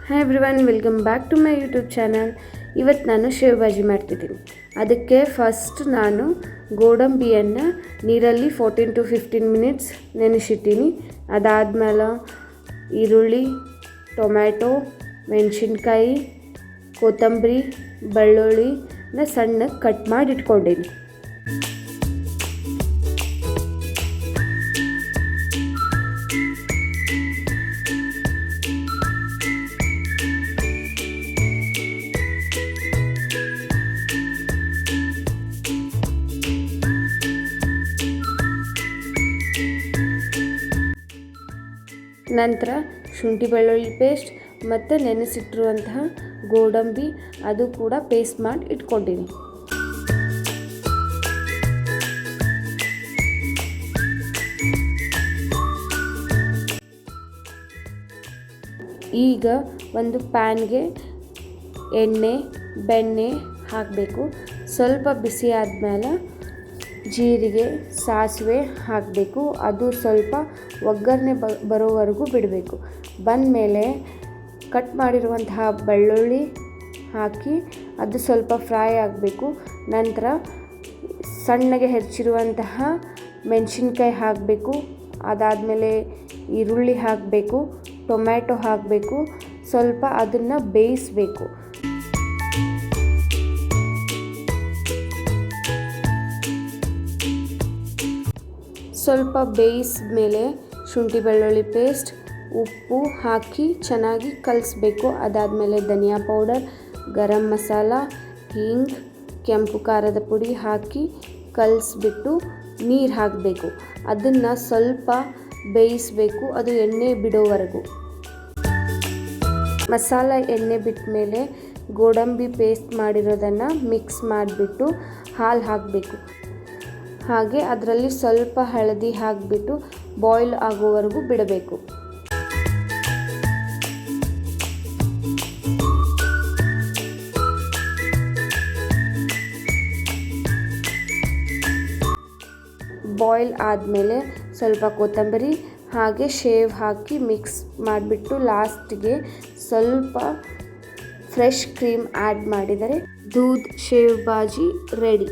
Hi everyone, welcome back to my YouTube channel. ಇವತ್ತು ನಾನು shave bhaji ಮಾಡ್ತಿದ್ದೀನಿ. ಅದಕ್ಕೆ ಫಸ್ಟ್ ನಾನು ಗೋಡಂಬಿಯನ್ನು ನೀರಲ್ಲಿ 14 to 15 ಮಿನಿಟ್ಸ್ ನೆನೆಸಿಟ್ಟಿನಿ. ಅದಾದಮೇಲೆ ಈರುಳ್ಳಿ, ಟೊಮ್ಯಾಟೊ, ಮೆಣಸಿನ್ಕಾಯಿ, ಕೊತ್ತಂಬರಿ, ಬೆಳ್ಳುಳ್ಳಿನ ಸಣ್ಣಗೆ ಕಟ್ ಮಾಡಿ ಇಟ್ಕೊಂಡೀನಿ. ನಂತರ ಶುಂಠಿ ಬೆಳ್ಳುಳ್ಳಿ ಪೇಸ್ಟ್ ಮತ್ತು ನೆನೆಸಿಟ್ಟಿರುವಂತಹ ಗೋಡಂಬಿ ಅದು ಕೂಡ ಪೇಸ್ಟ್ ಮಾಡಿ ಇಟ್ಕೊಂಡಿನಿ. ಈಗ ಒಂದು ಪ್ಯಾನ್ಗೆ ಎಣ್ಣೆ ಬೆಣ್ಣೆ ಹಾಕಬೇಕು. ಸ್ವಲ್ಪ ಬಿಸಿ ಆದಮೇಲೆ ಜೀರಿಗೆ ಸಾಸಿವೆ ಹಾಕಬೇಕು. ಅದು ಸ್ವಲ್ಪ ಒಗ್ಗರಣೆ ಬರೋವರೆಗೂ ಬಿಡಬೇಕು. ಬಂದಮೇಲೆ ಕಟ್ ಮಾಡಿರುವಂತಹ ಬೆಳ್ಳುಳ್ಳಿ ಹಾಕಿ ಅದು ಸ್ವಲ್ಪ ಫ್ರೈ ಆಗಬೇಕು. ನಂತರ ಸಣ್ಣಗೆ ಹೆಚ್ಚಿರುವಂತಹ ಮೆಣಸಿನ್ಕಾಯಿ ಹಾಕಬೇಕು. ಅದಾದಮೇಲೆ ಈರುಳ್ಳಿ ಹಾಕಬೇಕು, ಟೊಮ್ಯಾಟೊ ಹಾಕಬೇಕು. ಸ್ವಲ್ಪ ಅದನ್ನು ಬೇಯಿಸಬೇಕು. ಸ್ವಲ್ಪ ಬೇಯಿಸಿದ ಮೇಲೆ ಶುಂಠಿ ಬೆಳ್ಳುಳ್ಳಿ ಪೇಸ್ಟ್, ಉಪ್ಪು ಹಾಕಿ ಚೆನ್ನಾಗಿ ಕಲಿಸ್ಬೇಕು. ಅದಾದಮೇಲೆ ಧನಿಯಾ ಪೌಡರ್, ಗರಂ ಮಸಾಲ, ಹಿಂಗ್, ಕೆಂಪು ಖಾರದ ಪುಡಿ ಹಾಕಿ ಕಲಿಸ್ಬಿಟ್ಟು ನೀರು ಹಾಕಬೇಕು. ಅದನ್ನು ಸ್ವಲ್ಪ ಬೇಯಿಸಬೇಕು, ಅದು ಎಣ್ಣೆ ಬಿಡೋವರೆಗೂ. ಮಸಾಲ ಎಣ್ಣೆ ಬಿಟ್ಟ ಮೇಲೆ ಗೋಡಂಬಿ ಪೇಸ್ಟ್ ಮಾಡಿರೋದನ್ನು ಮಿಕ್ಸ್ ಮಾಡಿಬಿಟ್ಟು ಹಾಲು ಹಾಕಬೇಕು. ಹಾಗೆ ಅದರಲ್ಲಿ ಸ್ವಲ್ಪ ಹಳದಿ ಹಾಕಿಬಿಟ್ಟು ಬಾಯ್ಲ್ ಆಗೋವರೆಗೂ ಬಿಡಬೇಕು. ಬಾಯ್ಲ್ ಆದಮೇಲೆ ಸ್ವಲ್ಪ ಕೊತ್ತಂಬರಿ ಹಾಗೆ ಶೇವ್ ಹಾಕಿ ಮಿಕ್ಸ್ ಮಾಡಿಬಿಟ್ಟು ಲಾಸ್ಟಿಗೆ ಸ್ವಲ್ಪ ಫ್ರೆಶ್ ಕ್ರೀಮ್ ಆ್ಯಡ್ ಮಾಡಿದರೆ ದೂದ್ ಶೇವ್ ಭಾಜಿ ರೆಡಿ.